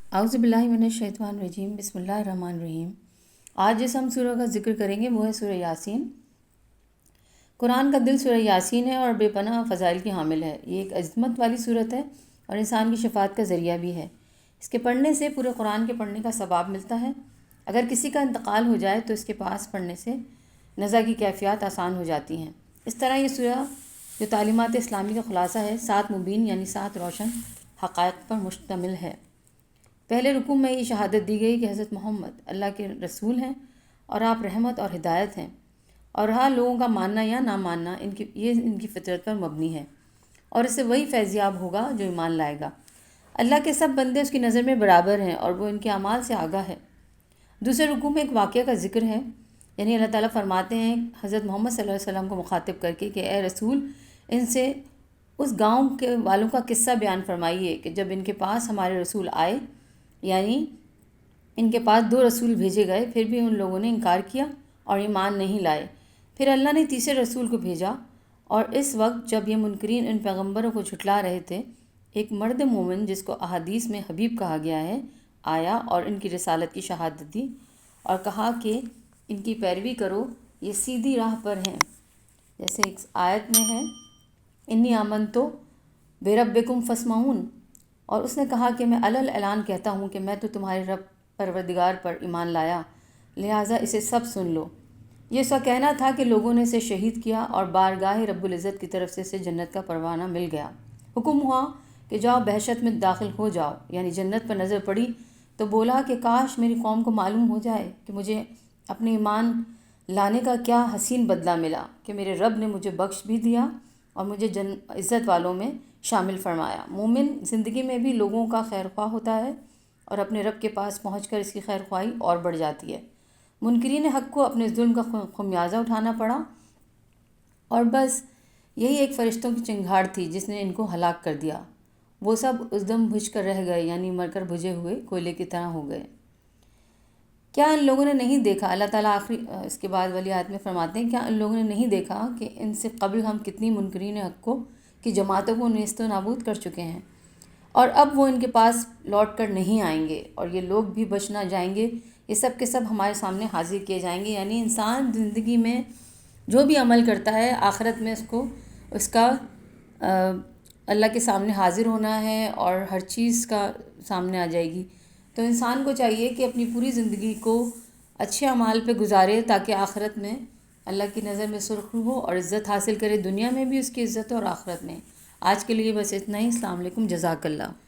اعوذ باللہ من الشیطان الرجیم، بسم اللہ الرحمن الرحیم۔ آج جس ہم سورہ کا ذکر کریں گے وہ ہے سورہ یاسین۔ قرآن کا دل سورہ یاسین ہے اور بے پناہ فضائل کی حامل ہے۔ یہ ایک عظمت والی صورت ہے اور انسان کی شفاعت کا ذریعہ بھی ہے۔ اس کے پڑھنے سے پورے قرآن کے پڑھنے کا ثواب ملتا ہے۔ اگر کسی کا انتقال ہو جائے تو اس کے پاس پڑھنے سے نزا کی کیفیات آسان ہو جاتی ہیں۔ اس طرح یہ سورہ جو تعلیمات اسلامی کا خلاصہ ہے، 7 مبین یعنی 7 روشن حقائق پر مشتمل ہے۔ پہلے رکوع میں یہ شہادت دی گئی کہ حضرت محمد اللہ کے رسول ہیں اور آپ رحمت اور ہدایت ہیں، اور رہا لوگوں کا ماننا یا نہ ماننا، ان کی فطرت پر مبنی ہے، اور اس سے وہی فیضیاب ہوگا جو ایمان لائے گا۔ اللہ کے سب بندے اس کی نظر میں برابر ہیں اور وہ ان کے اعمال سے آگاہ ہے۔ دوسرے رکوع میں ایک واقعہ کا ذکر ہے، یعنی اللہ تعالیٰ فرماتے ہیں حضرت محمد صلی اللہ علیہ وسلم کو مخاطب کر کے کہ اے رسول، ان سے اس گاؤں کے والوں کا قصہ بیان فرمائیے کہ جب ان کے پاس ہمارے رسول آئے، یعنی ان کے پاس 2 رسول بھیجے گئے، پھر بھی ان لوگوں نے انکار کیا اور ایمان نہیں لائے۔ پھر اللہ نے تیسرے رسول کو بھیجا، اور اس وقت جب یہ منکرین ان پیغمبروں کو جھٹلا رہے تھے، ایک مرد مومن جس کو احادیث میں حبیب کہا گیا ہے آیا اور ان کی رسالت کی شہادت دی اور کہا کہ ان کی پیروی کرو، یہ سیدھی راہ پر ہیں۔ جیسے ایک آیت میں ہے انی آمنتو بربکم فاسمعون، اور اس نے کہا کہ میں اعلان کہتا ہوں کہ میں تو تمہارے رب پروردگار پر ایمان لایا، لہٰذا اسے سب سن لو۔ یہ اس کا کہنا تھا کہ لوگوں نے اسے شہید کیا اور بارگاہ رب العزت کی طرف سے اسے جنت کا پروانہ مل گیا۔ حکم ہوا کہ جاؤ بہشت میں داخل ہو جاؤ، یعنی جنت پر نظر پڑی تو بولا کہ کاش میری قوم کو معلوم ہو جائے کہ مجھے اپنے ایمان لانے کا کیا حسین بدلہ ملا، کہ میرے رب نے مجھے بخش بھی دیا اور مجھے عزت والوں میں شامل فرمایا۔ مومن زندگی میں بھی لوگوں کا خیر خواہ ہوتا ہے اور اپنے رب کے پاس پہنچ کر اس کی خیر خواہی اور بڑھ جاتی ہے۔ منکرین حق کو اپنے ظلم کا خمیازہ اٹھانا پڑا، اور بس یہی ایک فرشتوں کی چنگھاڑ تھی جس نے ان کو ہلاک کر دیا۔ وہ سب اس دم بجھ کر رہ گئے، یعنی مر کر بجھے ہوئے کوئلے کی طرح ہو گئے۔ کیا ان لوگوں نے نہیں دیکھا، اللہ تعالیٰ آخری اس کے بعد والی آیت میں فرماتے ہیں، کیا ان لوگوں نے نہیں دیکھا کہ ان سے قبل ہم کتنی منکرین حق کو کی جماعتوں کو نیست و نابود کر چکے ہیں، اور اب وہ ان کے پاس لوٹ کر نہیں آئیں گے، اور یہ لوگ بھی بچ نہ جائیں گے، یہ سب کے سب ہمارے سامنے حاضر کیے جائیں گے۔ یعنی انسان زندگی میں جو بھی عمل کرتا ہے، آخرت میں اس کا اللہ کے سامنے حاضر ہونا ہے اور ہر چیز کا سامنے آ جائے گی۔ تو انسان کو چاہیے کہ اپنی پوری زندگی کو اچھے اعمال پہ گزارے تاکہ آخرت میں اللہ کی نظر میں سرخرو ہو اور عزت حاصل کرے، دنیا میں بھی اس کی عزت اور آخرت میں۔ آج کے لیے بس اتنا ہی۔ السلام علیکم، جزاک اللہ۔